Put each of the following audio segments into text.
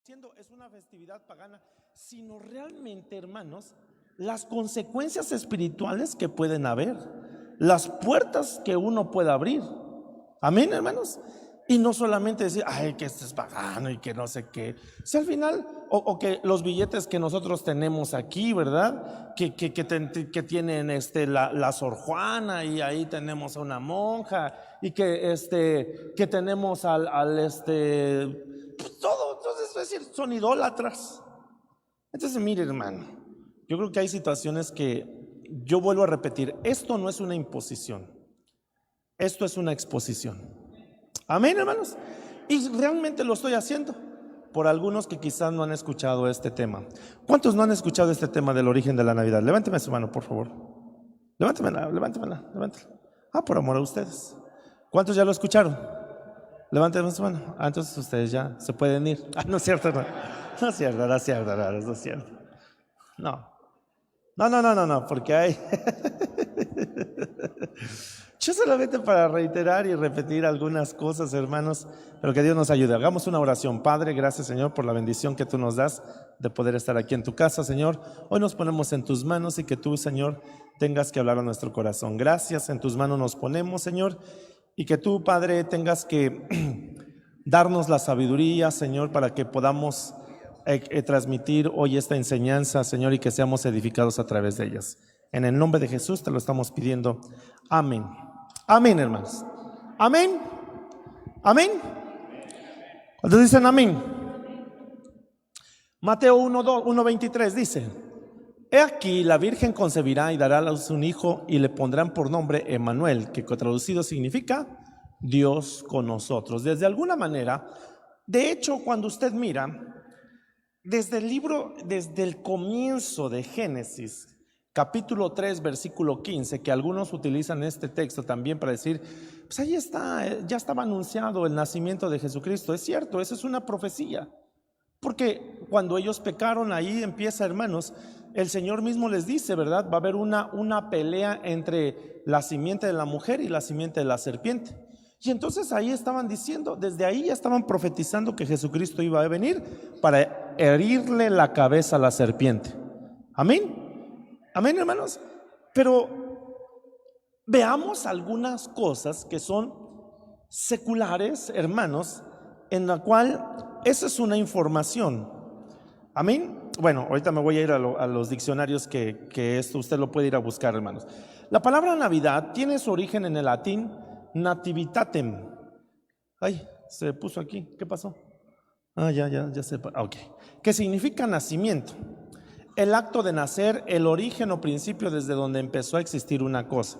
diciendo es una festividad pagana, sino realmente, hermanos, las consecuencias espirituales que pueden haber, las puertas que uno puede abrir. Amén, hermanos. Y no solamente decir, ay, que esto es pagano y que no sé qué. Si al final, o que los billetes que nosotros tenemos aquí, ¿verdad? Que tienen la Sor Juana, y ahí tenemos a una monja, y que tenemos todo. Entonces, es decir, son idólatras. Entonces, mire, hermano, yo creo que hay situaciones que yo vuelvo a repetir, esto no es una imposición, esto es una exposición. Amén, hermanos. Y realmente lo estoy haciendo por algunos que quizás no han escuchado este tema. ¿Cuántos no han escuchado este tema del origen de la Navidad? Levánteme su mano, por favor. Levántemela. Por amor a ustedes. ¿Cuántos ya lo escucharon? Levánteme su mano. Entonces ustedes ya se pueden ir. No es cierto, no. No es cierto. No, porque hay... Yo solamente para reiterar y repetir algunas cosas, hermanos, pero que Dios nos ayude. Hagamos una oración. Padre, gracias, Señor, por la bendición que tú nos das de poder estar aquí en tu casa, Señor. Hoy nos ponemos en tus manos y que tú, Señor, tengas que hablar a nuestro corazón. Gracias, en tus manos nos ponemos, Señor, y que tú, Padre, tengas que darnos la sabiduría, Señor, para que podamos transmitir hoy esta enseñanza, Señor, y que seamos edificados a través de ellas. En el nombre de Jesús te lo estamos pidiendo. Amén. Amén, hermanos. Amén. Amén. ¿Cuántos dicen amén? Mateo 1:23 dice: He aquí, la Virgen concebirá y dará a luz un hijo, y le pondrán por nombre Emmanuel, que traducido significa Dios con nosotros. Desde alguna manera, de hecho, cuando usted mira desde el comienzo de Génesis, capítulo 3, versículo 15, que algunos utilizan este texto también para decir, pues ahí está, ya estaba anunciado el nacimiento de Jesucristo. Es cierto, esa es una profecía, porque cuando ellos pecaron, ahí empieza, hermanos, el Señor mismo les dice, ¿verdad? Va a haber una pelea entre la simiente de la mujer y la simiente de la serpiente. Y entonces ahí estaban diciendo, desde ahí ya estaban profetizando que Jesucristo iba a venir para herirle la cabeza a la serpiente. Amén. Amén, hermanos. Pero veamos algunas cosas que son seculares, hermanos, en la cual esa es una información. Amén. Bueno, ahorita me voy a ir a los diccionarios que esto usted lo puede ir a buscar, hermanos. La palabra Navidad tiene su origen en el latín nativitatem. Ay, se puso aquí. ¿Qué pasó? Ya sé. Ok. Que significa nacimiento. El acto de nacer, el origen o principio desde donde empezó a existir una cosa.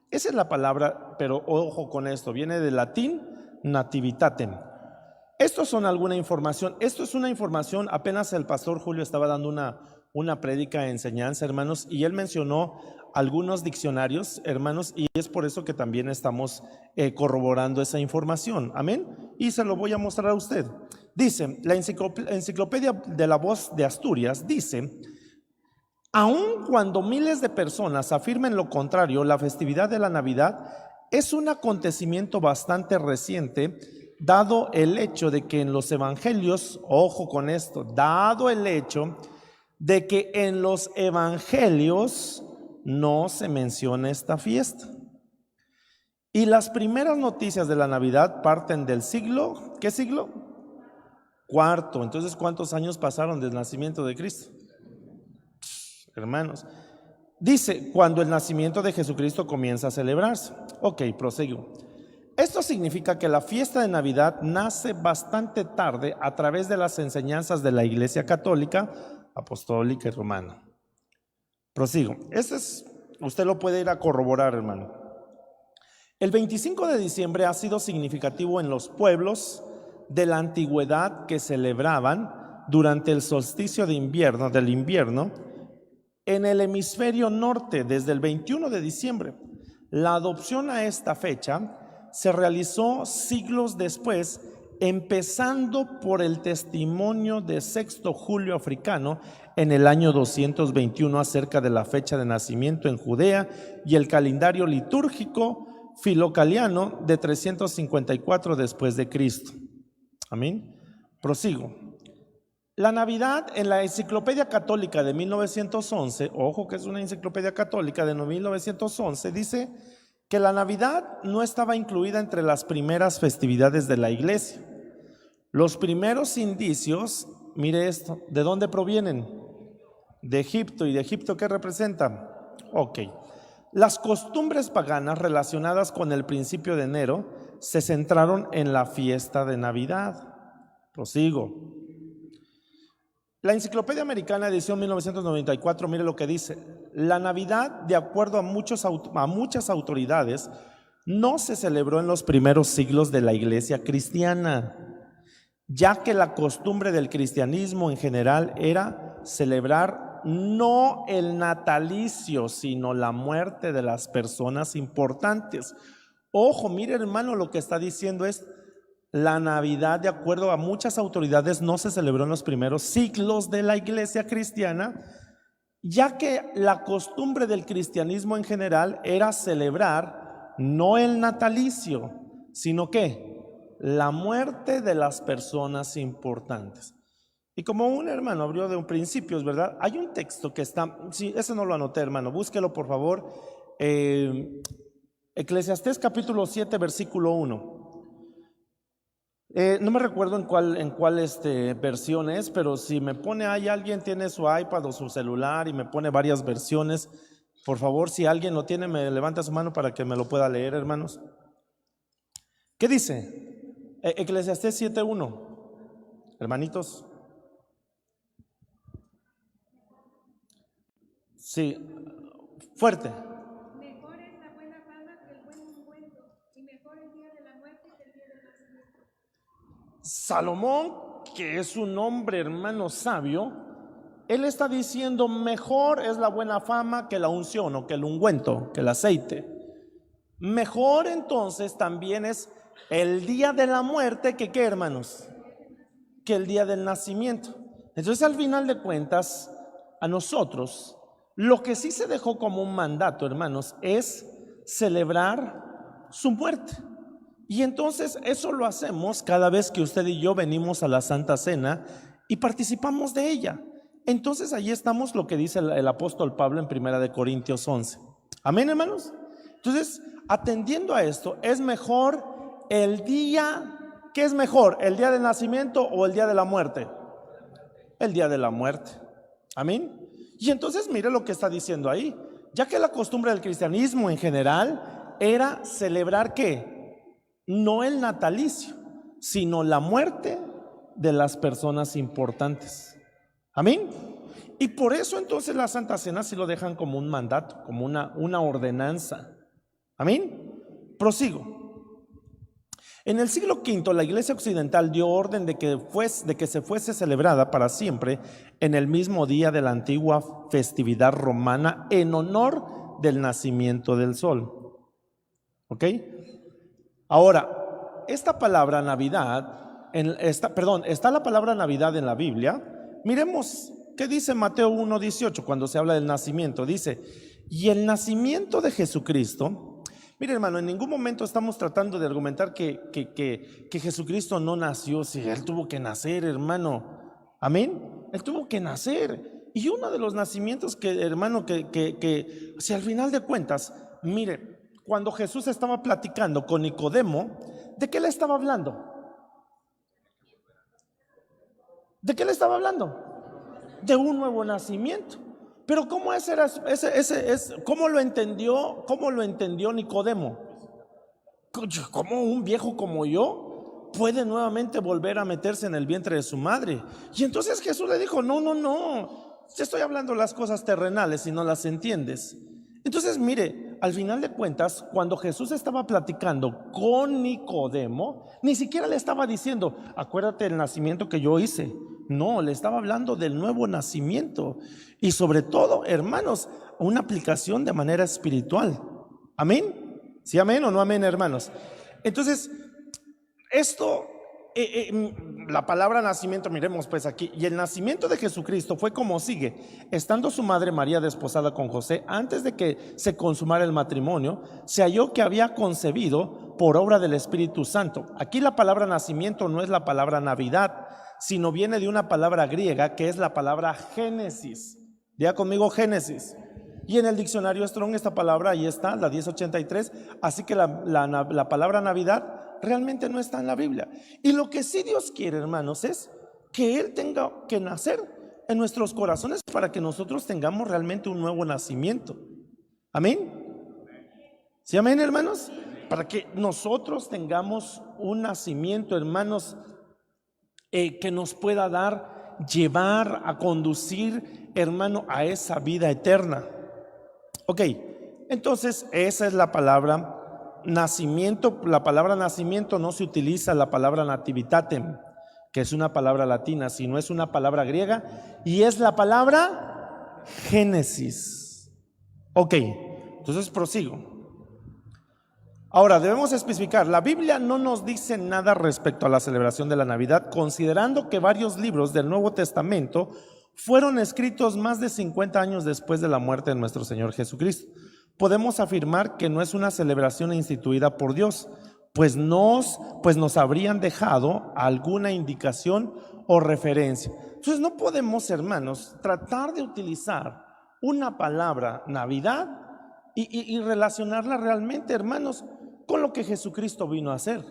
Esa es la palabra, pero ojo con esto, viene del latín nativitatem. Esto son alguna información, esto es una información, apenas el pastor Julio estaba dando una prédica de enseñanza, hermanos, y él mencionó algunos diccionarios, hermanos, y es por eso que también estamos corroborando esa información, amén, y se lo voy a mostrar a usted. Dice, la enciclopedia de la Voz de Asturias dice: aun cuando miles de personas afirmen lo contrario, la festividad de la Navidad es un acontecimiento bastante reciente, dado el hecho de que en los evangelios, ojo con esto, dado el hecho de que en los evangelios no se menciona esta fiesta. Y las primeras noticias de la Navidad parten del siglo, ¿qué siglo? IV. Entonces, ¿cuántos años pasaron desde el nacimiento de Cristo? Hermanos, dice, cuando el nacimiento de Jesucristo comienza a celebrarse. Ok, prosigo. Esto significa que la fiesta de Navidad nace bastante tarde a través de las enseñanzas de la Iglesia Católica, Apostólica y Romana. Prosigo. Usted lo puede ir a corroborar, hermano. El 25 de diciembre ha sido significativo en los pueblos de la antigüedad que celebraban durante el solsticio del invierno, en el hemisferio norte desde el 21 de diciembre. La adopción a esta fecha se realizó siglos después, empezando por el testimonio de Sexto Julio Africano en el año 221 acerca de la fecha de nacimiento en Judea, y el calendario litúrgico filocaliano de 354 después de Cristo. Amén. Prosigo. La Navidad en la Enciclopedia Católica de 1911, ojo que es una enciclopedia católica de 1911, dice que la Navidad no estaba incluida entre las primeras festividades de la iglesia. Los primeros indicios, mire esto, ¿de dónde provienen? De Egipto. ¿Y de Egipto qué representa? Ok. Las costumbres paganas relacionadas con el principio de enero se centraron en la fiesta de Navidad. Prosigo. La Enciclopedia Americana, edición 1994, mire lo que dice. La Navidad, de acuerdo a muchas autoridades, no se celebró en los primeros siglos de la iglesia cristiana, ya que la costumbre del cristianismo en general era celebrar no el natalicio, sino la muerte de las personas importantes. Ojo, mire hermano, lo que está diciendo es: la Navidad, de acuerdo a muchas autoridades, no se celebró en los primeros siglos de la iglesia cristiana, ya que la costumbre del cristianismo en general era celebrar no el natalicio, sino que la muerte de las personas importantes. Y como un hermano abrió de un principio, ¿verdad? Hay un texto que está, sí, ese no lo anoté, hermano, búsquelo por favor. Eclesiastés capítulo 7, versículo 1. No me recuerdo en cuál versión es, pero si me pone ahí, alguien tiene su iPad o su celular y me pone varias versiones, por favor, si alguien lo tiene, me levanta su mano para que me lo pueda leer, hermanos. ¿Qué dice? Eclesiastés 7:1, hermanitos. Sí, fuerte. Mejor es la buena fama que el buen ungüento, y mejor el día de la muerte que el día del nacimiento. Salomón, que es un hombre, hermano, sabio, él está diciendo: mejor es la buena fama que la unción o que el ungüento, que el aceite. Mejor entonces también es el día de la muerte que ¿qué, hermanos? Que el día del nacimiento. Entonces, al final de cuentas, a nosotros lo que sí se dejó como un mandato, hermanos, es celebrar su muerte. Y entonces eso lo hacemos cada vez que usted y yo venimos a la Santa Cena y participamos de ella. Entonces allí estamos lo que dice el apóstol Pablo en 1 Corintios 11. Amén, hermanos. Entonces, atendiendo a esto, es mejor el día, ¿qué es mejor? ¿El día del nacimiento o el día de la muerte? El día de la muerte. Amén. Y entonces mire lo que está diciendo ahí. Ya que la costumbre del cristianismo en general era celebrar ¿qué? No el natalicio, sino la muerte de las personas importantes. Amén. Y por eso entonces la Santa Cena sí lo dejan como un mandato, como una ordenanza. Amén. Prosigo. En el siglo V, la Iglesia Occidental dio orden de que se fuese celebrada para siempre en el mismo día de la antigua festividad romana en honor del nacimiento del sol. ¿Ok? Ahora, esta palabra Navidad, está la palabra Navidad en la Biblia. Miremos qué dice Mateo 1:18 cuando se habla del nacimiento. Dice: y el nacimiento de Jesucristo. Mire, hermano, en ningún momento estamos tratando de argumentar que Jesucristo no nació. Si Él tuvo que nacer, hermano. Amén. Él tuvo que nacer. Y uno de los nacimientos hermano, si al final de cuentas, mire, cuando Jesús estaba platicando con Nicodemo, ¿de qué le estaba hablando? ¿De qué le estaba hablando? De un nuevo nacimiento. Pero ¿cómo cómo lo entendió Nicodemo? ¿Cómo un viejo como yo puede nuevamente volver a meterse en el vientre de su madre? Y entonces Jesús le dijo: no, te estoy hablando las cosas terrenales y no las entiendes. Entonces mire, al final de cuentas, cuando Jesús estaba platicando con Nicodemo, ni siquiera le estaba diciendo: acuérdate del nacimiento que yo hice. No, le estaba hablando del nuevo nacimiento. Y sobre todo, hermanos, una aplicación de manera espiritual. ¿Amén? ¿Sí, amén o no amén, hermanos? Entonces, esto, la palabra nacimiento, miremos pues aquí. Y el nacimiento de Jesucristo fue como sigue: estando su madre María desposada con José, antes de que se consumara el matrimonio, se halló que había concebido por obra del Espíritu Santo. Aquí la palabra nacimiento no es la palabra Navidad, sino viene de una palabra griega que es la palabra Génesis. Diga conmigo Génesis. Y en el diccionario Strong esta palabra ahí está, la 1083, así que la palabra Navidad realmente no está en la Biblia. Y lo que sí Dios quiere, hermanos, es que Él tenga que nacer en nuestros corazones para que nosotros tengamos realmente un nuevo nacimiento. Amén. ¿Sí, amén, hermanos? Para que nosotros tengamos un nacimiento, hermanos, que nos pueda dar, llevar, a conducir, hermano, a esa vida eterna. Ok, entonces esa es la palabra nacimiento. La palabra nacimiento no se utiliza la palabra nativitatem, que es una palabra latina, sino es una palabra griega y es la palabra Génesis. Ok, entonces prosigo. Ahora debemos especificar, la Biblia no nos dice nada respecto a la celebración de la Navidad, considerando que varios libros del Nuevo Testamento fueron escritos más de 50 años después de la muerte de nuestro Señor Jesucristo. Podemos afirmar que no es una celebración instituida por Dios, pues nos habrían dejado alguna indicación o referencia. Entonces no podemos, hermanos, tratar de utilizar una palabra Navidad y relacionarla realmente, hermanos, con lo que Jesucristo vino a hacer.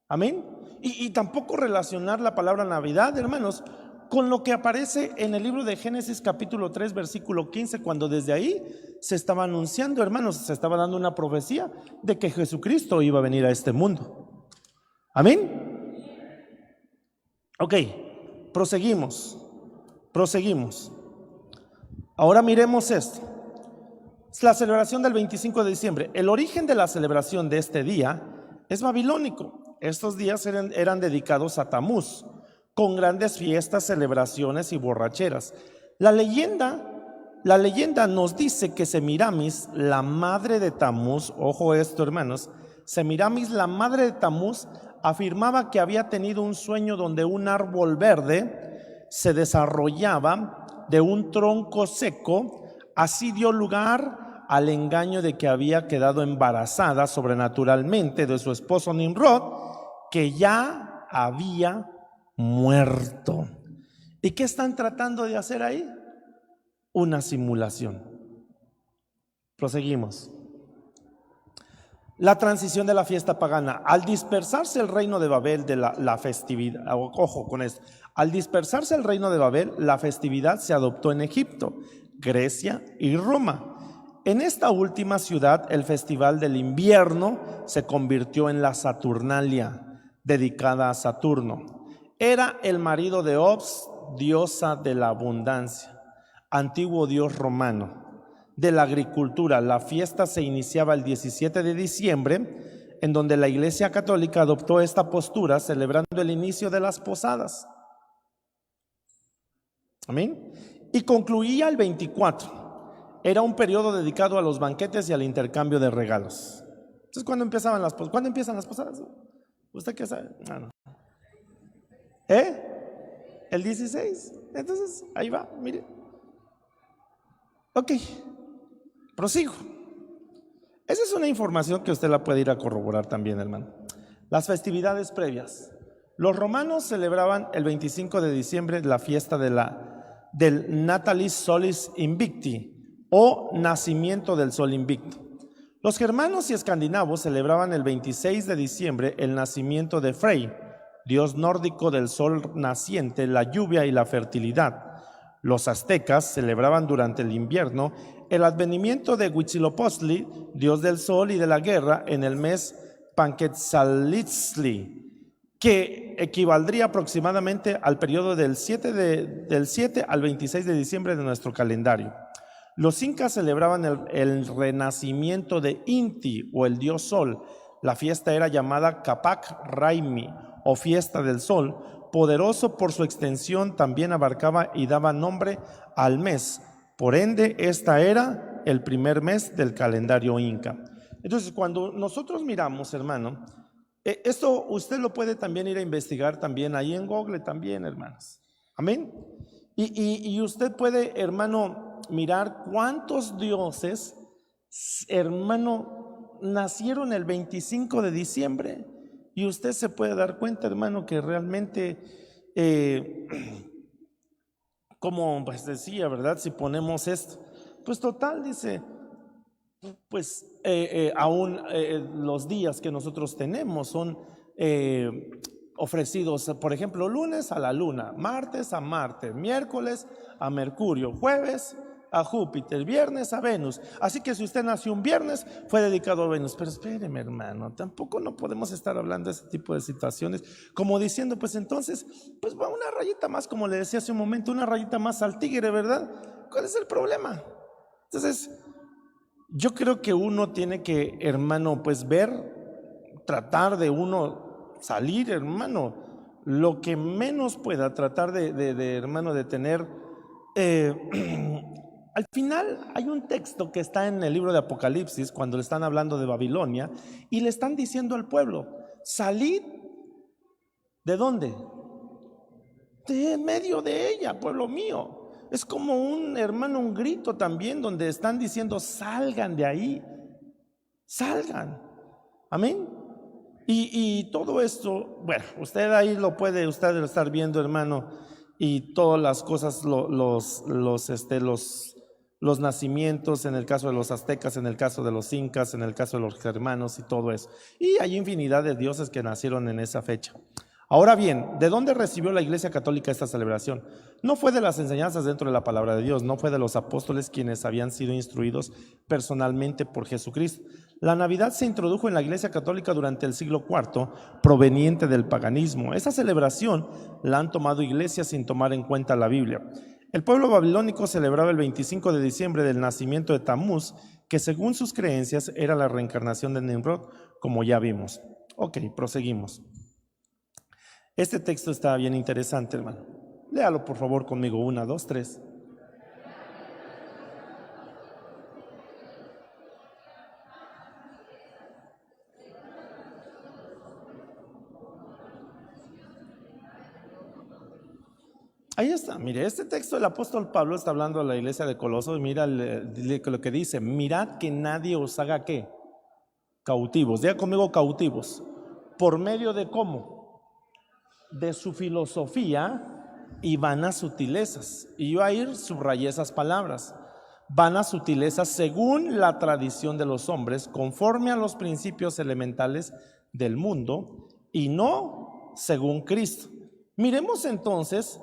Amén. Y tampoco relacionar la palabra Navidad, hermanos, con lo que aparece en el libro de Génesis capítulo 3 versículo 15, cuando desde ahí se estaba anunciando, hermanos, se estaba dando una profecía de que Jesucristo iba a venir a este mundo. Amén. Ok, proseguimos. Ahora miremos esto. Es la celebración del 25 de diciembre. El origen de la celebración de este día es babilónico. Estos días eran dedicados a Tamuz, con grandes fiestas, celebraciones y borracheras. La leyenda nos dice que Semiramis, la madre de Tamuz, ojo esto, hermanos, Semiramis, la madre de Tamuz, afirmaba que había tenido un sueño donde un árbol verde se desarrollaba de un tronco seco. Así dio lugar al engaño de que había quedado embarazada sobrenaturalmente de su esposo Nimrod, que ya había muerto. ¿Y qué están tratando de hacer ahí? Una simulación. Proseguimos. La transición de la fiesta pagana. Al dispersarse el reino de Babel de la festividad, ojo con esto, al dispersarse el reino de Babel, la festividad se adoptó en Egipto, Grecia y Roma. En esta última ciudad, el festival del invierno se convirtió en la Saturnalia, dedicada a Saturno. Era el marido de Ops, diosa de la abundancia, antiguo dios romano. De la agricultura, la fiesta se iniciaba el 17 de diciembre, en donde la Iglesia Católica adoptó esta postura, celebrando el inicio de las posadas. Amén. Y concluía el 24. Era un periodo dedicado a los banquetes y al intercambio de regalos. Entonces, ¿cuándo empiezan las posadas? ¿Usted qué sabe? No. El 16. Entonces, ahí va, mire. Ok, prosigo. Esa es una información que usted la puede ir a corroborar también, hermano. Las festividades previas. Los romanos celebraban el 25 de diciembre la fiesta del Natalis Solis Invicti, o nacimiento del sol invicto. Los germanos y escandinavos celebraban el 26 de diciembre el nacimiento de Frey, dios nórdico del sol naciente, la lluvia y la fertilidad. Los aztecas celebraban durante el invierno el advenimiento de Huitzilopochtli, dios del sol y de la guerra, en el mes Panquetzalitzli, que equivaldría aproximadamente al periodo del 7 al 26 de diciembre de nuestro calendario. Los incas celebraban el renacimiento de Inti, o el dios sol. La fiesta era llamada Capac Raimi, o fiesta del sol. Poderoso por su extensión, también abarcaba y daba nombre al mes. Por ende, esta era el primer mes del calendario inca. Entonces, cuando nosotros miramos, hermano, esto usted lo puede también ir a investigar también ahí en Google también, hermanos. Amén. Y usted puede, hermano, mirar cuántos dioses, hermano, nacieron el 25 de diciembre y usted se puede dar cuenta, hermano, que realmente, como pues decía, ¿verdad? Si ponemos esto, pues total, dice, pues aún los días que nosotros tenemos son ofrecidos, por ejemplo, lunes a la luna, martes a Marte, miércoles a Mercurio, jueves a Júpiter, viernes a Venus. Así que si usted nació un viernes, fue dedicado a Venus. Pero espéreme, hermano, tampoco no podemos estar hablando de ese tipo de situaciones como diciendo, pues entonces, pues va una rayita más, como le decía hace un momento, una rayita más al tigre, ¿verdad? ¿Cuál es el problema? Entonces, yo creo que uno tiene que, hermano, pues ver, tratar de uno salir, hermano, lo que menos pueda, tratar de hermano, de tener. Al final hay un texto que está en el libro de Apocalipsis, cuando le están hablando de Babilonia, y le están diciendo al pueblo, salid, ¿de dónde? De en medio de ella, pueblo mío. Es como un, hermano, un grito también donde están diciendo, salgan de ahí, salgan. Amén. Y todo esto, bueno, usted ahí lo puede usted estar viendo, hermano, y todas las cosas, los nacimientos, en el caso de los aztecas, en el caso de los incas, en el caso de los germanos y todo eso. Y hay infinidad de dioses que nacieron en esa fecha. Ahora bien, ¿de dónde recibió la Iglesia Católica esta celebración? No fue de las enseñanzas dentro de la palabra de Dios, no fue de los apóstoles quienes habían sido instruidos personalmente por Jesucristo. La Navidad se introdujo en la Iglesia Católica durante el siglo IV, proveniente del paganismo. Esa celebración la han tomado iglesias sin tomar en cuenta la Biblia. El pueblo babilónico celebraba el 25 de diciembre del nacimiento de Tamuz, que según sus creencias era la reencarnación de Nimrod, como ya vimos. Ok, proseguimos. Este texto está bien interesante, hermano. Léalo por favor conmigo, 1, 2, 3. Ahí está, mire, este texto del apóstol Pablo está hablando a la iglesia de Colosas y mira lo que dice, mirad que nadie os haga ¿qué? Cautivos, diga conmigo cautivos, ¿por medio de cómo? De su filosofía y vanas sutilezas. Y yo ahí subrayé esas palabras, vanas sutilezas según la tradición de los hombres, conforme a los principios elementales del mundo y no según Cristo. Miremos entonces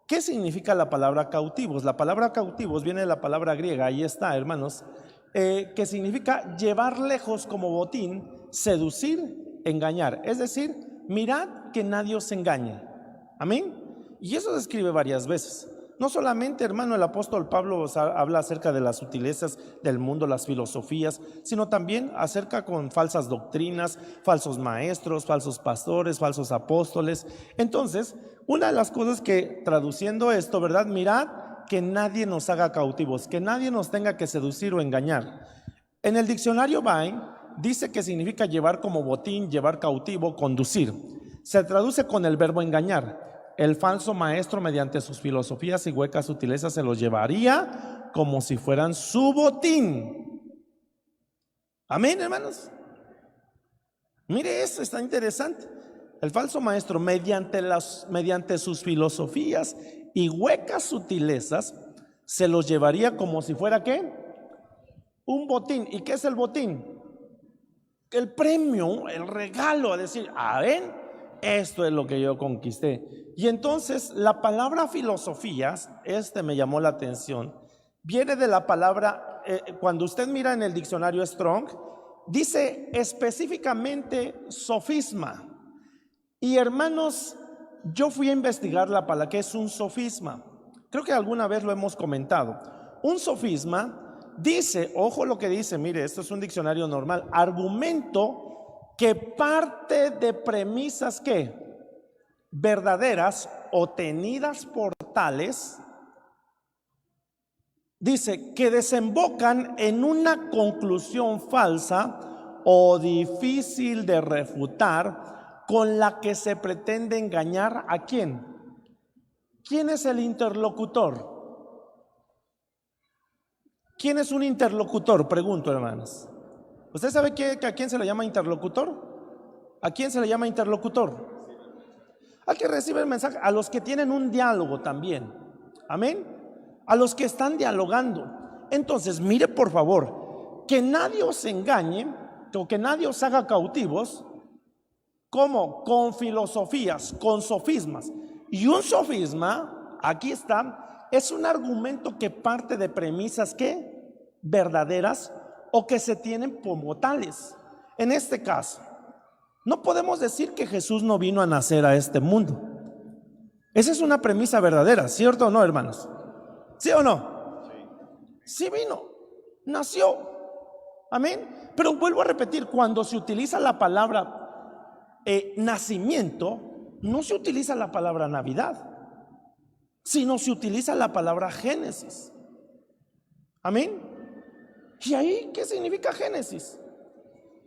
¿qué significa la palabra cautivos? La palabra cautivos viene de la palabra griega, ahí está, hermanos, que significa llevar lejos como botín, seducir, engañar. Es decir, mirad que nadie os engañe. Amén. Y eso se escribe varias veces. No solamente, hermano, el apóstol Pablo habla acerca de las sutilezas del mundo, las filosofías, sino también acerca con falsas doctrinas, falsos maestros, falsos pastores, falsos apóstoles. Entonces, una de las cosas que traduciendo esto, ¿verdad? Mirad que nadie nos haga cautivos, que nadie nos tenga que seducir o engañar. En el diccionario Vine dice que significa llevar como botín, llevar cautivo, conducir. Se traduce con el verbo engañar. El falso maestro, mediante sus filosofías y huecas sutilezas, se los llevaría como si fueran su botín. Amén, hermanos. Mire, esto está interesante. El falso maestro, mediante sus filosofías y huecas sutilezas, se los llevaría como si fuera ¿qué? Un botín. ¿Y qué es el botín? El premio, el regalo, a decir, ven, esto es lo que yo conquisté. Y entonces la palabra filosofías, me llamó la atención, viene de la palabra, cuando usted mira en el diccionario Strong, dice específicamente sofisma. Y hermanos, yo fui a investigar la palabra, ¿qué es un sofisma? Creo que alguna vez lo hemos comentado. Un sofisma dice, ojo lo que dice, mire, esto es un diccionario normal, argumento que parte de premisas ¿qué? Verdaderas o tenidas por tales, dice, que desembocan en una conclusión falsa o difícil de refutar, con la que se pretende engañar ¿a quién? ¿Quién es el interlocutor? ¿Quién es un interlocutor? Pregunto, hermanos. ¿Usted sabe que a quién se le llama interlocutor? ¿A quién se le llama interlocutor? Al que recibe el mensaje, a los que tienen un diálogo también. Amén. A los que están dialogando. Entonces, mire por favor, que nadie os engañe o que nadie os haga cautivos. ¿Cómo? Con filosofías, con sofismas. Y un sofisma, aquí está, es un argumento que parte de premisas que verdaderas o que se tienen como tales. En este caso, no podemos decir que Jesús no vino a nacer a este mundo. Esa es una premisa verdadera, ¿cierto o no, hermanos? ¿Sí o no? Sí vino, nació. Amén. Pero vuelvo a repetir, cuando se utiliza la palabra nacimiento, no se utiliza la palabra Navidad, sino se utiliza la palabra Génesis. Amén. ¿Y ahí qué significa Génesis?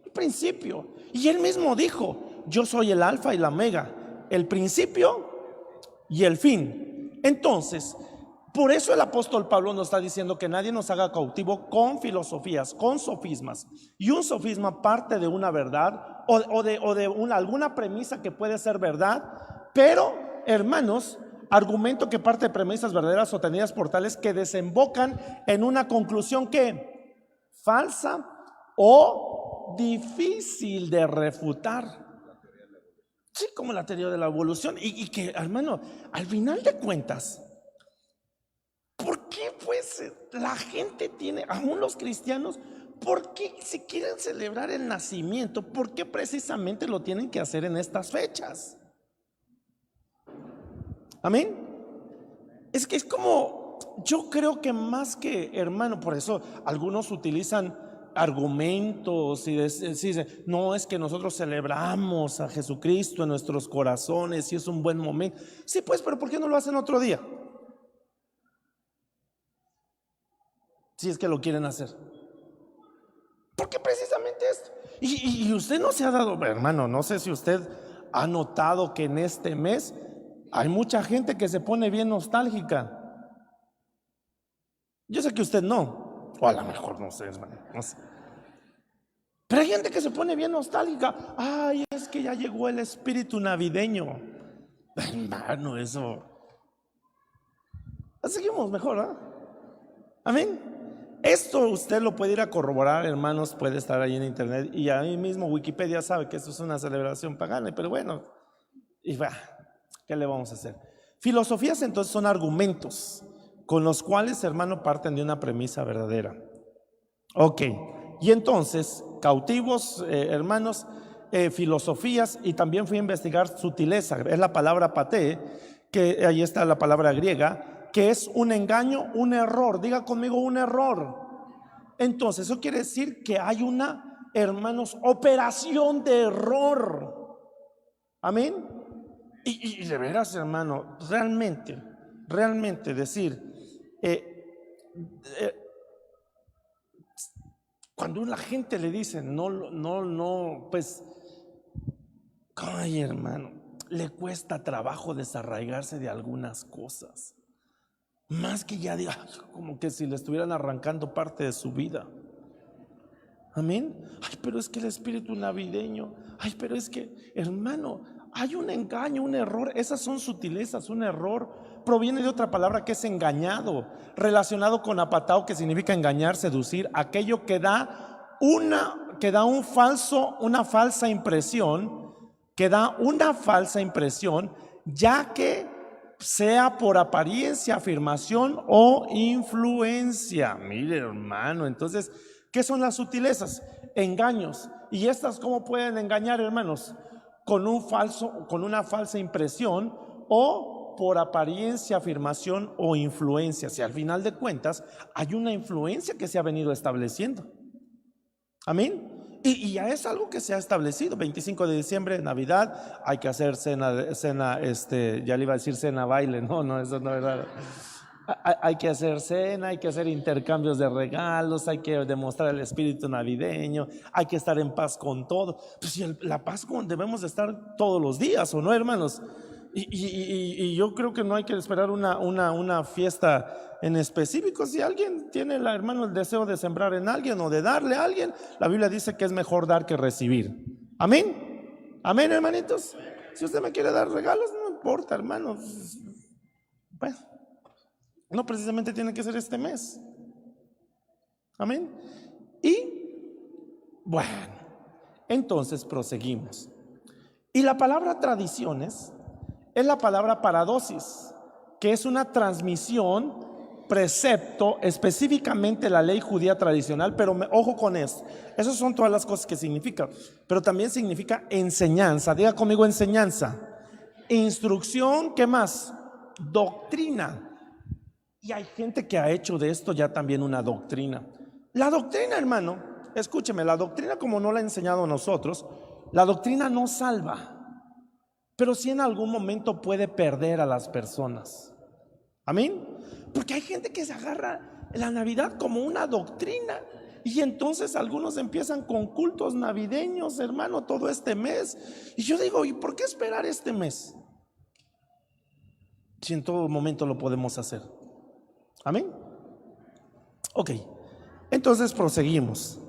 El principio. Y él mismo dijo: yo soy el alfa y la omega, el principio y el fin. Entonces, por eso el apóstol Pablo nos está diciendo que nadie nos haga cautivo con filosofías, con sofismas. Y un sofisma parte de una verdad o de alguna premisa que puede ser verdad, pero, hermanos, argumento que parte de premisas verdaderas sostenidas por tales que desembocan en una conclusión que falsa o difícil de refutar. Sí, como la teoría de la evolución. Y que, hermano, al final de cuentas, ¿por qué pues la gente tiene, aún los cristianos, por qué si quieren celebrar el nacimiento, por qué precisamente lo tienen que hacer en estas fechas? Amén. Es que es como, yo creo que más que, hermano, por eso algunos utilizan argumentos y dicen: no, es que nosotros celebramos a Jesucristo en nuestros corazones y es un buen momento. Sí, pues, pero ¿por qué no lo hacen otro día? Si es que lo quieren hacer. Porque precisamente esto. Y usted no se ha dado, hermano, no sé si usted ha notado que en este mes hay mucha gente que se pone bien nostálgica. Yo sé que usted no, o a lo mejor no sé, hermano, no sé. Pero hay gente que se pone bien nostálgica. Ay, es que ya llegó el espíritu navideño. Hermano, eso. Seguimos mejor, ¿ah? Amén. Esto usted lo puede ir a corroborar, hermanos, puede estar ahí en internet. Y ahí mismo Wikipedia sabe que esto es una celebración pagana. Pero bueno, y va, ¿qué le vamos a hacer? Filosofías entonces son argumentos con los cuales, hermano, parten de una premisa verdadera. Ok, y entonces, cautivos, hermanos, filosofías, y también fui a investigar sutileza, es la palabra paté, que ahí está la palabra griega, que es un engaño, un error. Diga conmigo: un error. Entonces, eso quiere decir que hay una, hermanos, operación de error. Amén. Y de veras, hermano, realmente decir, cuando la gente le dice no, pues, ay, hermano, le cuesta trabajo desarraigarse de algunas cosas. Más que ya diga, como que si le estuvieran arrancando parte de su vida. Amén. Ay, pero es que el espíritu navideño. Ay, pero es que, hermano, hay un engaño, un error. Esas son sutilezas. Un error proviene de otra palabra que es engañado, relacionado con apatao, que significa engañar, seducir, aquello que da una falsa impresión, ya que sea por apariencia, afirmación o influencia. Mire, hermano, entonces, ¿qué son las sutilezas? Engaños. ¿Y estas cómo pueden engañar, hermanos? Con una falsa impresión o por apariencia, afirmación o influencia. Si al final de cuentas hay una influencia que se ha venido estableciendo. Amén. Y ya es algo que se ha establecido. 25 de diciembre, Navidad, hay que hacer cena, ya le iba a decir cena baile, no, eso no es verdad. Hay que hacer cena, hay que hacer intercambios de regalos, hay que demostrar el espíritu navideño, hay que estar en paz con todo. Pues si la paz debemos de estar todos los días, ¿o no, hermanos? Y yo creo que no hay que esperar una fiesta en específico. Si alguien tiene, hermano, el deseo de sembrar en alguien o de darle a alguien, la Biblia dice que es mejor dar que recibir. Amén. Amén, hermanitos. Si usted me quiere dar regalos, no importa, hermano. Bueno, no precisamente tiene que ser este mes. Amén. Y bueno, entonces proseguimos. Y la palabra tradiciones es la palabra paradosis, que es una transmisión, precepto, específicamente la ley judía tradicional, pero ojo con esto, esas son todas las cosas que significa, pero también significa enseñanza. Diga conmigo enseñanza, instrucción, ¿qué más? Doctrina. Y hay gente que ha hecho de esto ya también una doctrina. La doctrina, hermano, escúcheme, la doctrina, como no la ha enseñado a nosotros, la doctrina no salva, pero sí en algún momento puede perder a las personas. Amén. Porque hay gente que se agarra la Navidad como una doctrina, y entonces algunos empiezan con cultos navideños, hermano, todo este mes. Y yo digo, ¿y por qué esperar este mes? Si en todo momento lo podemos hacer. Amén. Ok, entonces proseguimos.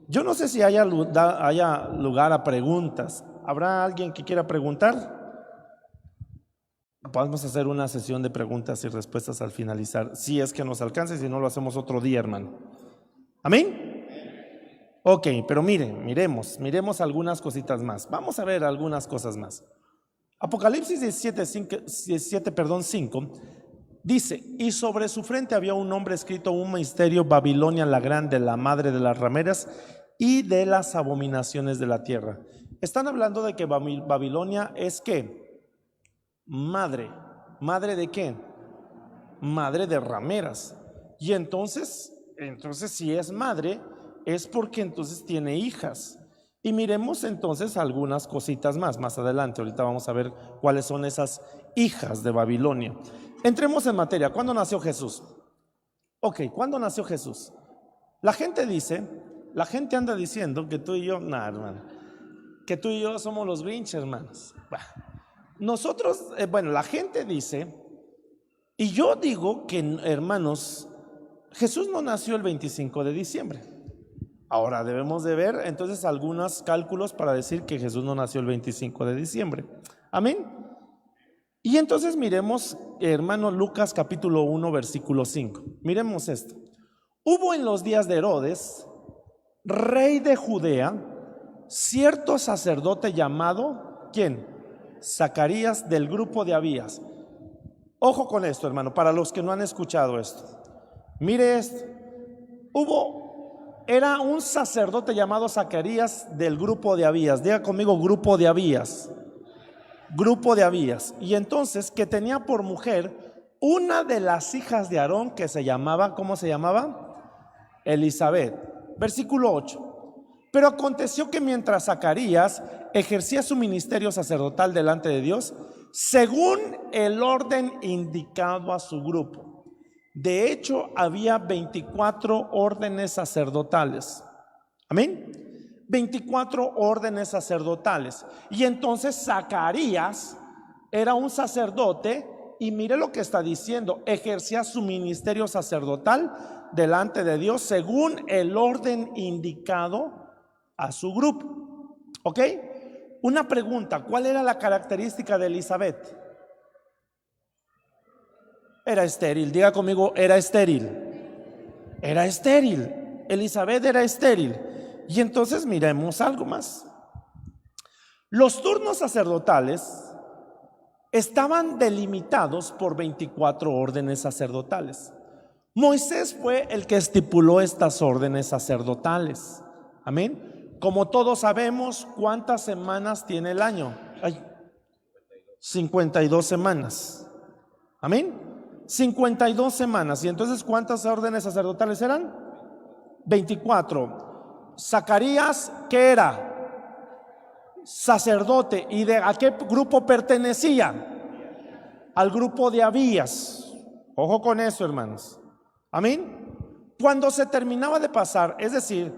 Yo no sé si haya lugar a preguntas. ¿Habrá alguien que quiera preguntar? Podemos hacer una sesión de preguntas y respuestas al finalizar, si es que nos alcance, si no lo hacemos otro día, hermano. ¿Amén? Ok, pero miremos algunas cositas más. Vamos a ver algunas cosas más. Apocalipsis 5 dice: y sobre su frente había un nombre escrito, un misterio, Babilonia la grande, la madre de las rameras y de las abominaciones de la tierra. Están hablando de que Babilonia es ¿qué? Madre. ¿Madre de qué? Madre de rameras. Y entonces si es madre, es porque entonces tiene hijas. Y miremos entonces algunas cositas más adelante. Ahorita vamos a ver cuáles son esas hijas de Babilonia. Entremos en materia. ¿Cuándo nació Jesús? Ok, ¿cuándo nació Jesús? La gente anda diciendo que tú y yo, hermano, que tú y yo somos los Grinch, hermanos. Nosotros, la gente dice, y yo digo que, hermanos, Jesús no nació el 25 de diciembre. Ahora debemos de ver entonces algunos cálculos para decir que Jesús no nació el 25 de diciembre. Amén. Y entonces miremos, hermano, Lucas capítulo 1 versículo 5. Miremos esto. Hubo en los días de Herodes, rey de Judea, cierto sacerdote llamado, ¿quién? Zacarías, del grupo de Abías. Ojo con esto, hermano, para los que no han escuchado esto. Mire esto. Era un sacerdote llamado Zacarías del grupo de Abías. Diga conmigo, grupo de Abías. Grupo de Abías. Y entonces que tenía por mujer una de las hijas de Aarón que se llamaba, ¿cómo se llamaba? Elizabeth. Versículo 8. Pero aconteció que mientras Zacarías ejercía su ministerio sacerdotal delante de Dios, según el orden indicado a su grupo. De hecho, había 24 órdenes sacerdotales. Amén. 24 órdenes sacerdotales. Y entonces Zacarías era un sacerdote, y mire lo que está diciendo: ejercía su ministerio sacerdotal delante de Dios según el orden indicado a su grupo. ¿Ok? Una pregunta: ¿cuál era la característica de Elizabeth? Era estéril. Diga conmigo, era estéril. Era estéril. Elizabeth era estéril. Y entonces miremos algo más. Los turnos sacerdotales estaban delimitados por 24 órdenes sacerdotales. Moisés fue el que estipuló estas órdenes sacerdotales. Amén. Como todos sabemos, ¿cuántas semanas tiene el año? 52 semanas. Amén. 52 semanas. Y entonces, ¿cuántas órdenes sacerdotales eran? 24. Zacarías, ¿qué era? Sacerdote. ¿Y a qué grupo pertenecía? Al grupo de Abías. Ojo con eso, hermanos. Amén. Cuando se terminaba de pasar, es decir,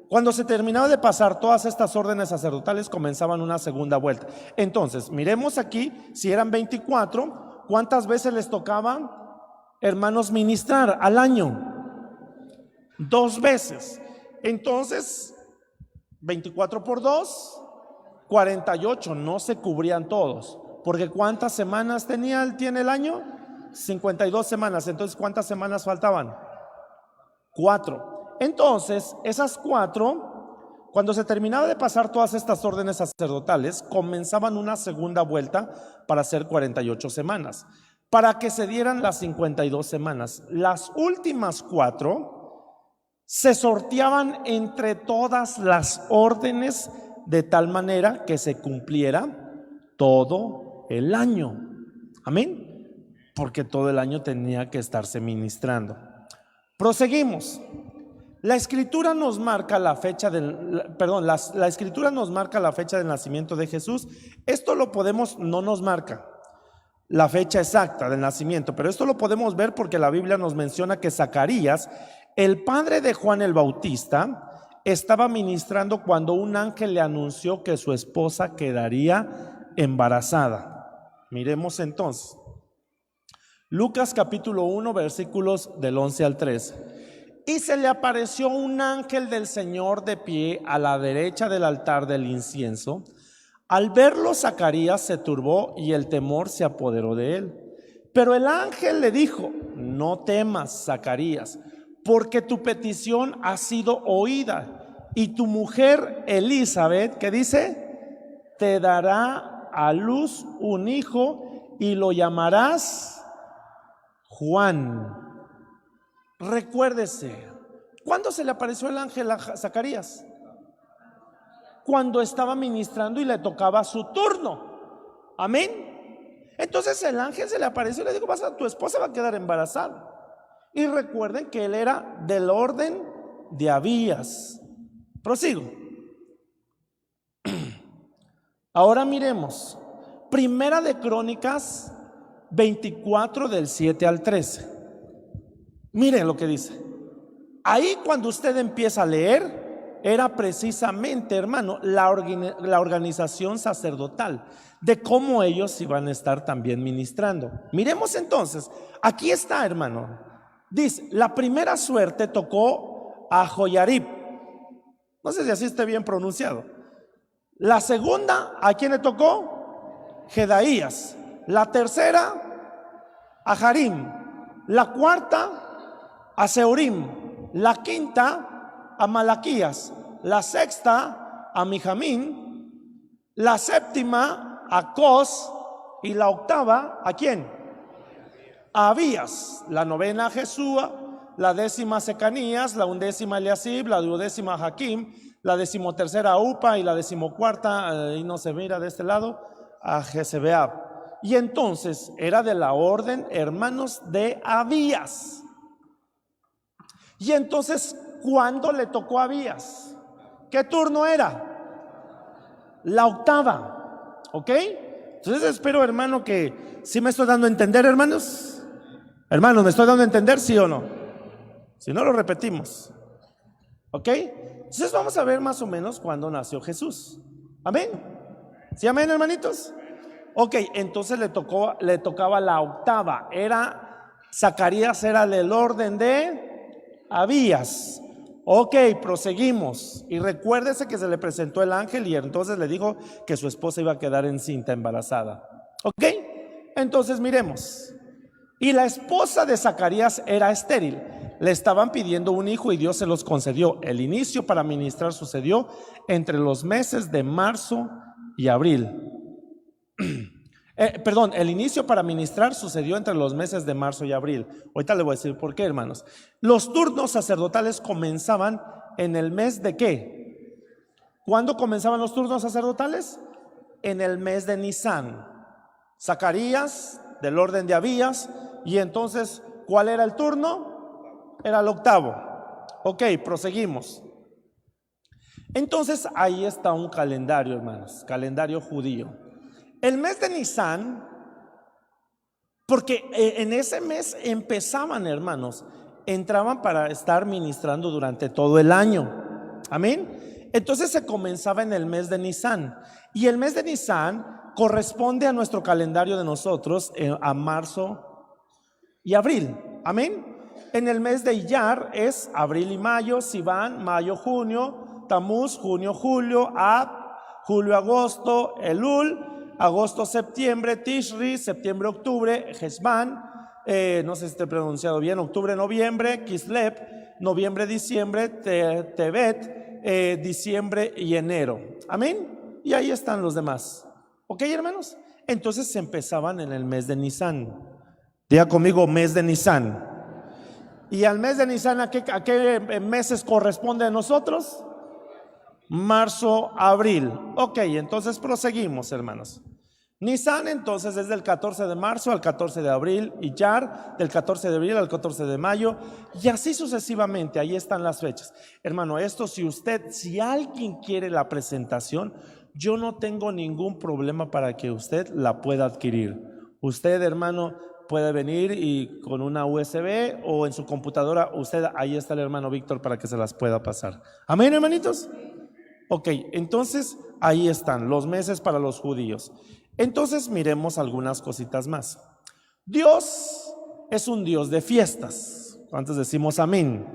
Cuando se terminaba de pasar todas estas órdenes sacerdotales, comenzaban una segunda vuelta. Entonces, miremos aquí, si eran 24, ¿cuántas veces les tocaba, hermanos, ministrar al año? 2 veces. Entonces, 24 por 2, 48. No se cubrían todos, porque ¿cuántas semanas tiene el año? 52 semanas. Entonces, ¿cuántas semanas faltaban? 4. Entonces, esas 4, cuando se terminaba de pasar todas estas órdenes sacerdotales, comenzaban una segunda vuelta para hacer 48 semanas, para que se dieran las 52 semanas. Las últimas 4 se sorteaban entre todas las órdenes de tal manera que se cumpliera todo el año. Amén. Porque todo el año tenía que estarse ministrando. Proseguimos. La escritura nos marca la fecha la escritura nos marca la fecha del nacimiento de Jesús. Esto no nos marca la fecha exacta del nacimiento, pero esto lo podemos ver porque la Biblia nos menciona que Zacarías, el padre de Juan el Bautista, estaba ministrando cuando un ángel le anunció que su esposa quedaría embarazada. Miremos entonces Lucas capítulo 1, versículos del 11 al 13. Y se le apareció un ángel del Señor de pie a la derecha del altar del incienso. Al verlo, Zacarías se turbó y el temor se apoderó de él. Pero el ángel le dijo: no temas, Zacarías, porque tu petición ha sido oída, y tu mujer Elizabeth, ¿qué dice? Te dará a luz un hijo y lo llamarás Juan. Recuérdese, ¿cuándo se le apareció el ángel a Zacarías? Cuando estaba ministrando y le tocaba su turno. Amén. Entonces el ángel se le apareció y le dijo: tu esposa va a quedar embarazada. Y recuerden que él era del orden de Abías. Prosigo. Ahora miremos Primera de Crónicas 24 del 7 al 13. Miren lo que dice. Ahí, cuando usted empieza a leer, era precisamente, hermano, la organización sacerdotal, de cómo ellos iban a estar también ministrando. Miremos entonces, aquí está, hermano. Dice: la primera suerte tocó a Joyarib. No sé si así esté bien pronunciado. La segunda, ¿a quién le tocó? Jedaías. La tercera, a Harim. La cuarta, a Seorim. La quinta, a Malaquías. La sexta, a Mijamín. La séptima, a Cos. Y la octava, ¿a quién? A Abías. La novena, a Jesúa. La décima, a Secanías. La undécima, a Eliasib. La duodécima, a Jaquim. La decimotercera, a Upa. Y la decimocuarta, y no se mira de este lado, a Jezebeab. Y entonces era de la orden, hermanos, de Abías. Y entonces, ¿cuándo le tocó a Abías? ¿Qué turno era? La octava. ¿Ok? Entonces espero, hermano, que sí me estoy dando a entender, hermanos. Hermanos, ¿me estoy dando a entender, sí o no? Si no, lo repetimos. ¿Ok? Entonces vamos a ver más o menos cuándo nació Jesús. ¿Amén? ¿Sí, amén, hermanitos? Ok, entonces le tocaba la octava. Zacarías era del orden de Abías. Ok, proseguimos. Y recuérdese que se le presentó el ángel y entonces le dijo que su esposa iba a quedar encinta, embarazada. Ok, entonces miremos. Y la esposa de Zacarías era estéril. Le estaban pidiendo un hijo y Dios se los concedió. El inicio para ministrar sucedió entre los meses de marzo y abril. El inicio para ministrar sucedió entre los meses de marzo y abril. Ahorita le voy a decir por qué, hermanos. Los turnos sacerdotales comenzaban en el mes de ¿qué? ¿Cuándo comenzaban los turnos sacerdotales? En el mes de Nisán. Zacarías, del orden de Abías. Y entonces, ¿cuál era el turno? Era el octavo. Ok, proseguimos. Entonces, ahí está un calendario, hermanos, calendario judío. El mes de Nisán, porque en ese mes empezaban, hermanos, entraban para estar ministrando durante todo el año. Amén. Entonces se comenzaba en el mes de Nisan. Y el mes de Nisan corresponde a nuestro calendario de nosotros, a marzo y abril. Amén. En el mes de Iyar es abril y mayo, Sivan, mayo, junio, Tamuz, junio, julio, Ab, julio, agosto, Elul, agosto, septiembre, Tishri, septiembre, octubre, Heshvan, no sé si te he pronunciado bien, octubre, noviembre, Kislev, noviembre, diciembre, Tebet, diciembre y enero. Amén. Y ahí están los demás. ¿Ok, hermanos? Entonces se empezaban en el mes de Nisan. Diga conmigo, mes de Nisan. ¿Y al mes de Nisan a qué meses corresponde a nosotros? Marzo, abril. Ok, entonces proseguimos, hermanos. Nisan entonces es del 14 de marzo al 14 de abril, Iyar del 14 de abril al 14 de mayo, y así sucesivamente. Ahí están las fechas. Hermano, esto si alguien quiere la presentación, yo no tengo ningún problema para que usted la pueda adquirir. Usted, hermano, puede venir y con una USB o en su computadora, ahí está el hermano Víctor para que se las pueda pasar. Amén, hermanitos. Ok, entonces ahí están los meses para los judíos. Entonces miremos algunas cositas más. Dios es un Dios de fiestas. ¿Cuántos decimos amén?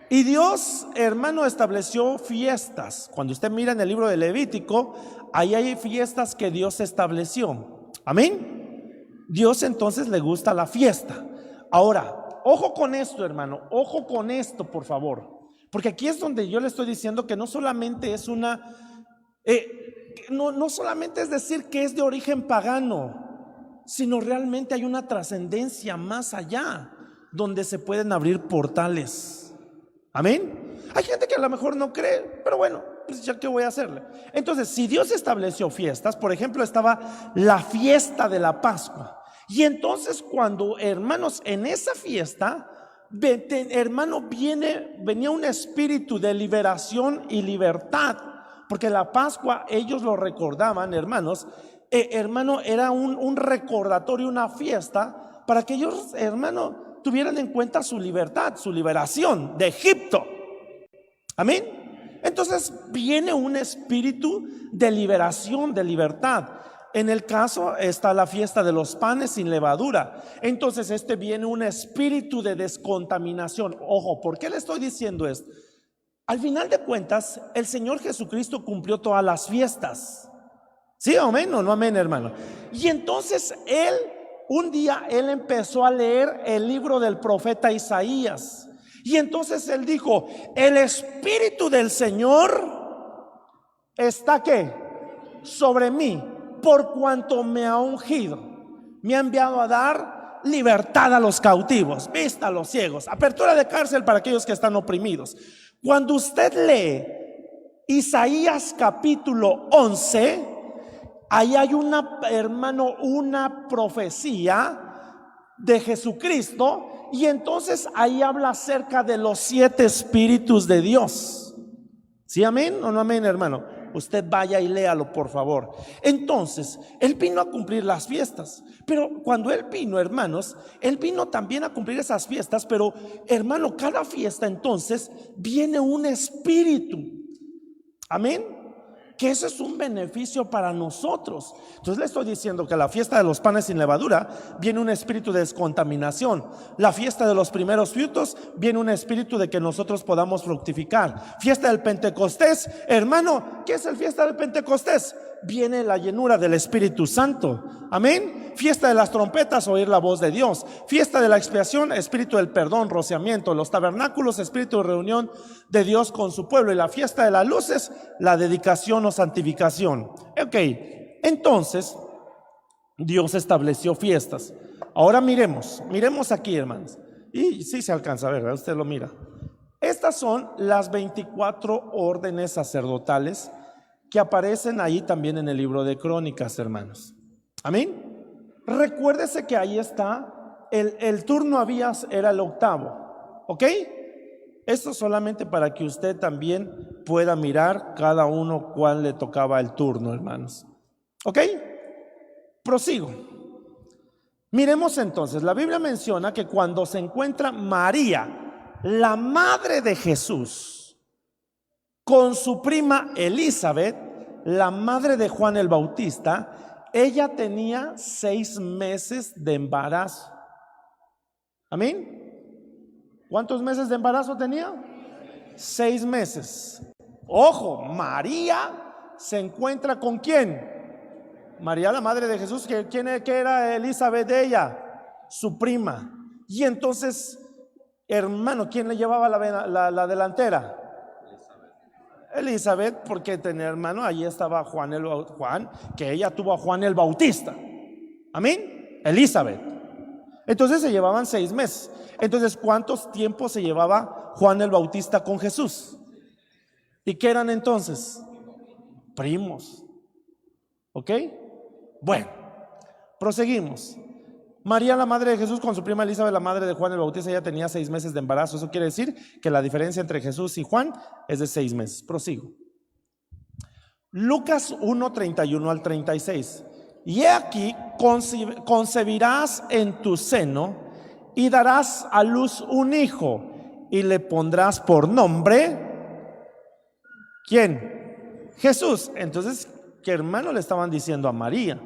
Y Dios, hermano, estableció fiestas. Cuando usted mira en el libro de Levítico, ahí hay fiestas que Dios estableció. Amén. Dios entonces le gusta la fiesta. Ahora, ojo con esto, hermano, ojo con esto, por favor. Porque aquí es donde yo le estoy diciendo que no solamente es no solamente es decir que es de origen pagano, sino realmente hay una trascendencia más allá, donde se pueden abrir portales. Amén. Hay gente que a lo mejor no cree, pero bueno, pues ya qué voy a hacerle. Entonces, si Dios estableció fiestas, por ejemplo, estaba la fiesta de la Pascua. Y entonces cuando, hermanos, en esa fiesta, hermano, venía un espíritu de liberación y libertad, porque la Pascua ellos lo recordaban, hermanos, hermano, era un recordatorio, una fiesta para que ellos, hermano, tuvieran en cuenta su libertad, su liberación de Egipto. Amén. Entonces viene un espíritu de liberación, de libertad. En el caso está la fiesta de los panes sin levadura. Entonces viene un espíritu de descontaminación. Ojo, ¿por qué le estoy diciendo esto? Al final de cuentas, el Señor Jesucristo cumplió todas las fiestas. ¿Sí, amén o no amén, hermano? Y entonces un día él empezó a leer el libro del profeta Isaías. Y entonces él dijo: el Espíritu del Señor está ¿qué? Sobre mí, por cuanto me ha ungido, me ha enviado a dar libertad a los cautivos, vista a los ciegos, apertura de cárcel para aquellos que están oprimidos. Cuando usted lee Isaías capítulo 11, ahí hay una profecía de Jesucristo, y entonces ahí habla acerca de los 7 espíritus de Dios. ¿Sí, amén o no amén, hermano? Usted vaya y léalo, por favor. Entonces, él vino a cumplir las fiestas. Pero cuando él vino, hermanos, él vino también a cumplir esas fiestas. Pero, hermano, cada fiesta entonces viene un espíritu. Amén. Que eso es un beneficio para nosotros. Entonces le estoy diciendo que la fiesta de los panes sin levadura viene un espíritu de descontaminación. La fiesta de los primeros frutos viene un espíritu de que nosotros podamos fructificar. Fiesta del Pentecostés, hermano, ¿qué es el fiesta del Pentecostés? Viene la llenura del Espíritu Santo. Amén. Fiesta de las trompetas, oír la voz de Dios. Fiesta de la expiación, espíritu del perdón, rociamiento. Los tabernáculos, espíritu de reunión de Dios con su pueblo. Y la fiesta de las luces, la dedicación o santificación. Ok, entonces Dios estableció fiestas. Ahora miremos aquí, hermanos. Y sí se alcanza a ver, ¿verdad? Usted lo mira. Estas son las 24 órdenes sacerdotales que aparecen ahí también en el libro de Crónicas, hermanos. Amén. Recuérdese que ahí está el turno Abías, era el 8º. ¿Ok? Esto solamente para que usted también pueda mirar cada uno cuál le tocaba el turno, hermanos. ¿Ok? Prosigo. Miremos entonces, la Biblia menciona que cuando se encuentra María, la madre de Jesús, con su prima Elizabeth, la madre de Juan el Bautista. Ella tenía 6 meses de embarazo. Amén. ¿Cuántos meses de embarazo tenía? 6 meses. Ojo, María se encuentra ¿con quién? María, la madre de Jesús. ¿Qué era Elizabeth de ella? Su prima. Y entonces, hermano, ¿quién le llevaba la delantera? Elizabeth, porque tenía hermano, allí estaba Juan, que ella tuvo a Juan el Bautista. Amén. Elizabeth. Entonces se llevaban 6 meses. Entonces, ¿cuántos tiempos se llevaba Juan el Bautista con Jesús? ¿Y qué eran entonces? Primos. ¿Ok? Bueno, proseguimos. María, la madre de Jesús, con su prima Elizabeth, la madre de Juan el Bautista, ella tenía 6 meses de embarazo. Eso quiere decir que la diferencia entre Jesús y Juan es de 6 meses. Prosigo. Lucas 1, 31 al 36. Y he aquí, concebirás en tu seno y darás a luz un hijo y le pondrás por nombre, ¿quién? Jesús. Entonces, ¿qué hermano le estaban diciendo a María?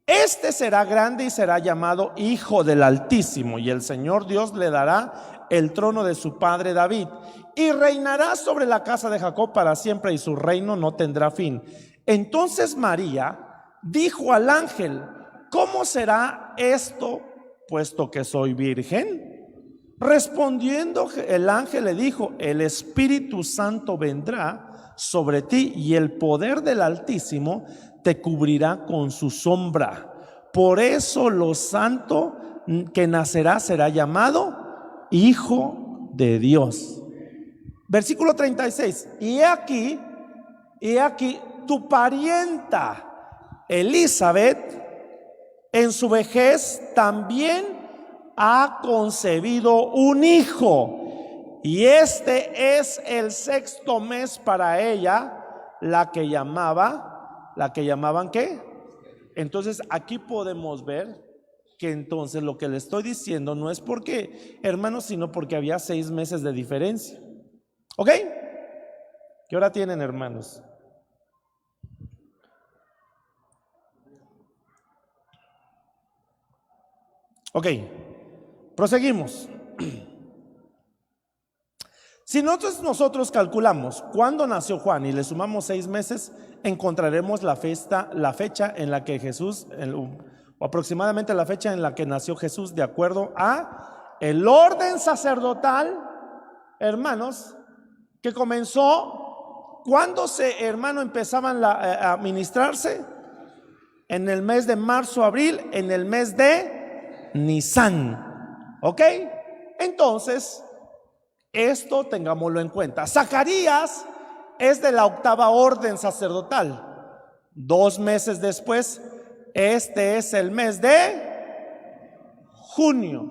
Este será grande y será llamado Hijo del Altísimo, y el Señor Dios le dará el trono de su padre David, y reinará sobre la casa de Jacob para siempre, y su reino no tendrá fin. Entonces María dijo al ángel: ¿cómo será esto, puesto que soy virgen? Respondiendo el ángel le dijo: el Espíritu Santo vendrá sobre ti, y el poder del Altísimo te cubrirá con su sombra. Por eso lo santo que nacerá será llamado Hijo de Dios. Versículo 36. Y he aquí tu parienta Elizabeth en su vejez también ha concebido un hijo, y este es el 6º mes para ella, la que llamaban ¿qué? Entonces aquí podemos ver que entonces lo que le estoy diciendo no es porque, hermanos, sino porque había 6 meses de diferencia. ¿Ok? ¿Qué hora tienen, hermanos? Ok, proseguimos. Si nosotros calculamos cuándo nació Juan y le sumamos 6 meses, encontraremos la fecha en la que Jesús, o aproximadamente la fecha en la que nació Jesús, de acuerdo a el orden sacerdotal, hermanos, que comenzó cuando empezaban a ministrarse en el mes de marzo, abril, en el mes de Nisan. ¿Ok? Entonces, esto tengámoslo en cuenta. Zacarías es de la 8ª orden sacerdotal. 2 meses después, este es el mes de junio.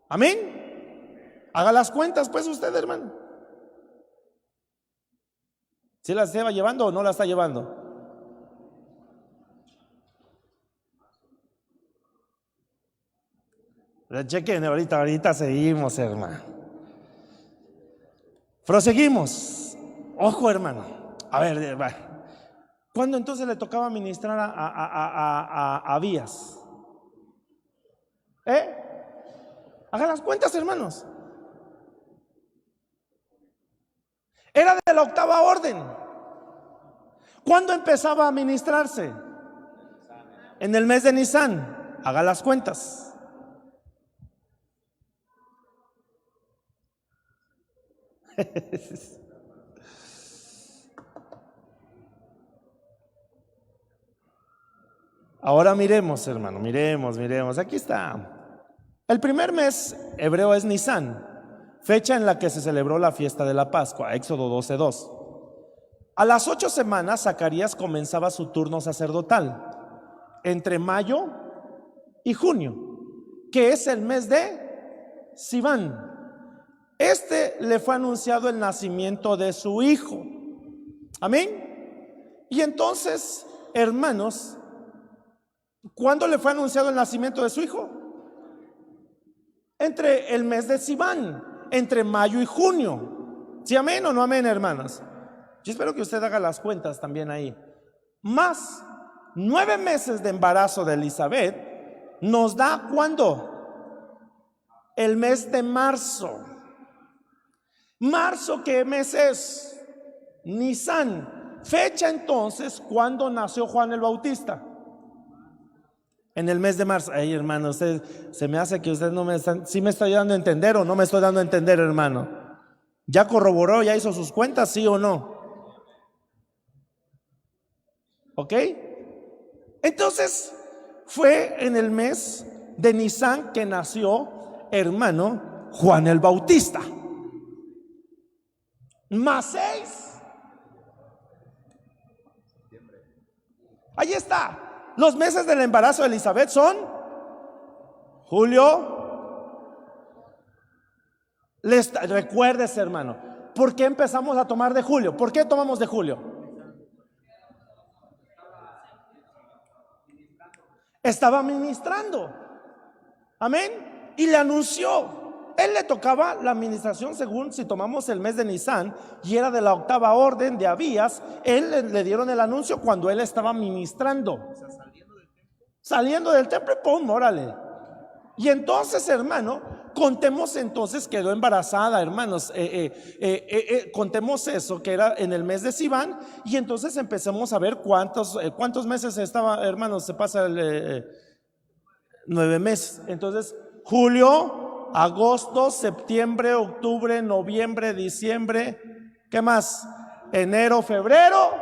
Amén. Haga las cuentas pues usted, hermano. ¿Sí la estaba llevando o no la está llevando? Chequen, ahorita seguimos, hermano. Proseguimos. Ojo, hermano. A ver, ¿cuándo entonces le tocaba ministrar a Abías? Hagan las cuentas, hermanos. Era de la 8ª orden. ¿Cuándo empezaba a ministrarse? En el mes de Nisan. Haga las cuentas. Ahora miremos, hermano, miremos. Aquí está. El primer mes hebreo es Nisan, fecha en la que se celebró la fiesta de la Pascua, Éxodo 12:2. A las 8 semanas, Zacarías comenzaba su turno sacerdotal, entre mayo y junio, que es el mes de Sivan. Le fue anunciado el nacimiento de su hijo. Amén. Y entonces, hermanos, ¿cuándo le fue anunciado el nacimiento de su hijo? Entre el mes de Sivan. entre mayo y junio. ¿Sí, amén o no amén, hermanas? Yo espero que usted haga las cuentas también ahí. Más 9 meses de embarazo de Elizabeth nos da, ¿cuándo? El mes de marzo. ¿Marzo qué mes es? Nisan. Fecha entonces cuando nació Juan el Bautista. En el mes de marzo. Ay, hermano, usted, se me hace que usted no me están, ¿sí me estoy dando a entender o no me estoy dando a entender, hermano? ¿Ya corroboró, ya hizo sus cuentas, sí o no? ¿Ok? Entonces, fue en el mes de Nisan que nació, hermano, Juan el Bautista. Más 6. Ahí está. Los meses del embarazo de Elizabeth son julio. Recuérdese, hermano, ¿por qué empezamos a tomar de julio? ¿Por qué tomamos de julio? Estaba ministrando. Amén. Y le anunció. Él le tocaba la administración según, si tomamos el mes de Nisan, y era de la 8ª orden de Abías. Él le dieron el anuncio cuando él estaba ministrando. Saliendo del templo, ¡pum! Órale. Y entonces, hermano, contemos entonces, quedó embarazada, hermanos. Contemos eso, que era en el mes de Sivan. Y entonces empecemos a ver cuántos meses estaba, hermanos, se pasa 9 meses. Entonces, julio, agosto, septiembre, octubre, noviembre, diciembre, ¿qué más? Enero, febrero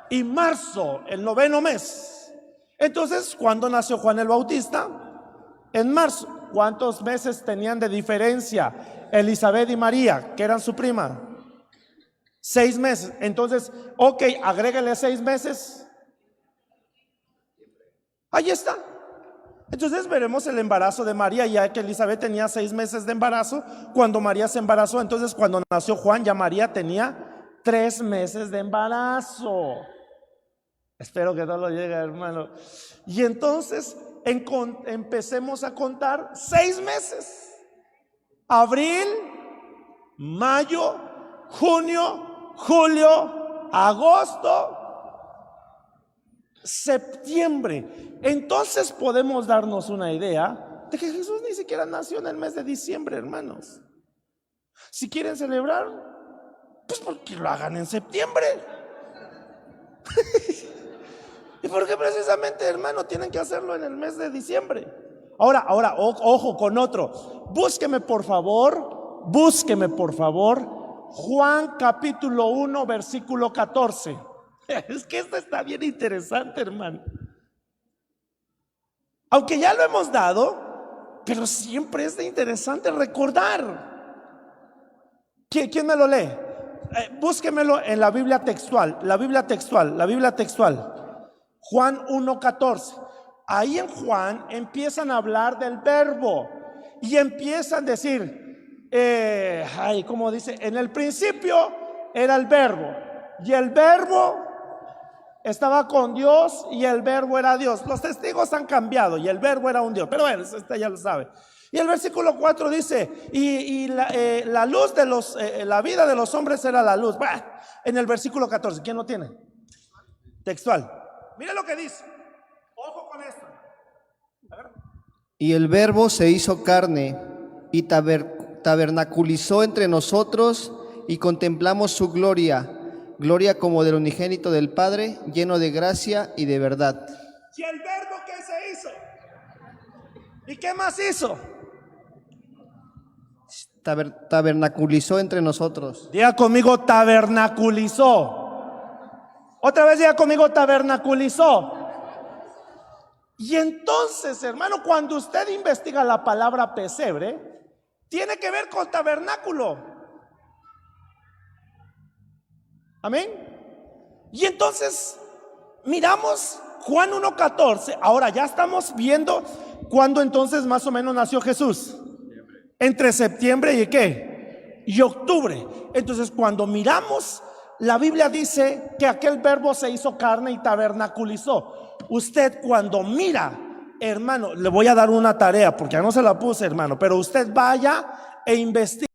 y marzo, el 9º mes. Entonces, ¿cuándo nació Juan el Bautista? En marzo. ¿Cuántos meses tenían de diferencia Elizabeth y María, que eran su prima? 6 meses. Entonces, ok, agrégale 6 meses. Ahí está. Entonces veremos el embarazo de María, ya que Elizabeth tenía 6 meses de embarazo cuando María se embarazó. Entonces cuando nació Juan, ya María tenía 3 meses de embarazo. Espero que no lo llegue, hermano. Y entonces empecemos a contar 6 meses. Abril, mayo, junio, julio, agosto, septiembre. Entonces podemos darnos una idea de que Jesús ni siquiera nació en el mes de diciembre, hermanos. Si quieren celebrar, pues porque lo hagan en septiembre. ¿Y por qué precisamente, hermano, tienen que hacerlo en el mes de diciembre? Ahora, ojo con otro. Búsqueme por favor, Juan capítulo 1, versículo 14. Es que esto está bien interesante, hermano. Aunque ya lo hemos dado, pero siempre es de interesante recordar. ¿Quién me lo lee? Búsquemelo en la Biblia textual. Juan 1:14. Ahí en Juan empiezan a hablar del verbo y empiezan a decir, ¿cómo dice? En el principio era el verbo y el verbo estaba con Dios y el verbo era Dios. Los testigos han cambiado y el verbo era un Dios, pero bueno, usted ya lo sabe. Y el versículo 4 dice, y la luz de la vida de los hombres era la luz. Bah, en el versículo 14, ¿quién lo tiene? Textual. Mire lo que dice. Ojo con esto. A ver. Y el verbo se hizo carne y tabernaculizó entre nosotros y contemplamos su gloria como del unigénito del Padre, lleno de gracia y de verdad. ¿Y el verbo qué se hizo? ¿Y qué más hizo? Tabernaculizó entre nosotros. Diga conmigo, tabernaculizó. Otra vez diga conmigo, tabernaculizó. Y entonces, hermano, cuando usted investiga la palabra pesebre, tiene que ver con tabernáculo. Amén. Y entonces miramos Juan 1:14. Ahora ya estamos viendo cuándo entonces más o menos nació Jesús. Entre septiembre y ¿qué? Y octubre. Entonces cuando miramos, la Biblia dice que aquel verbo se hizo carne y tabernaculizó. Usted cuando mira, hermano, le voy a dar una tarea porque ya no se la puse, hermano, pero usted vaya e investigue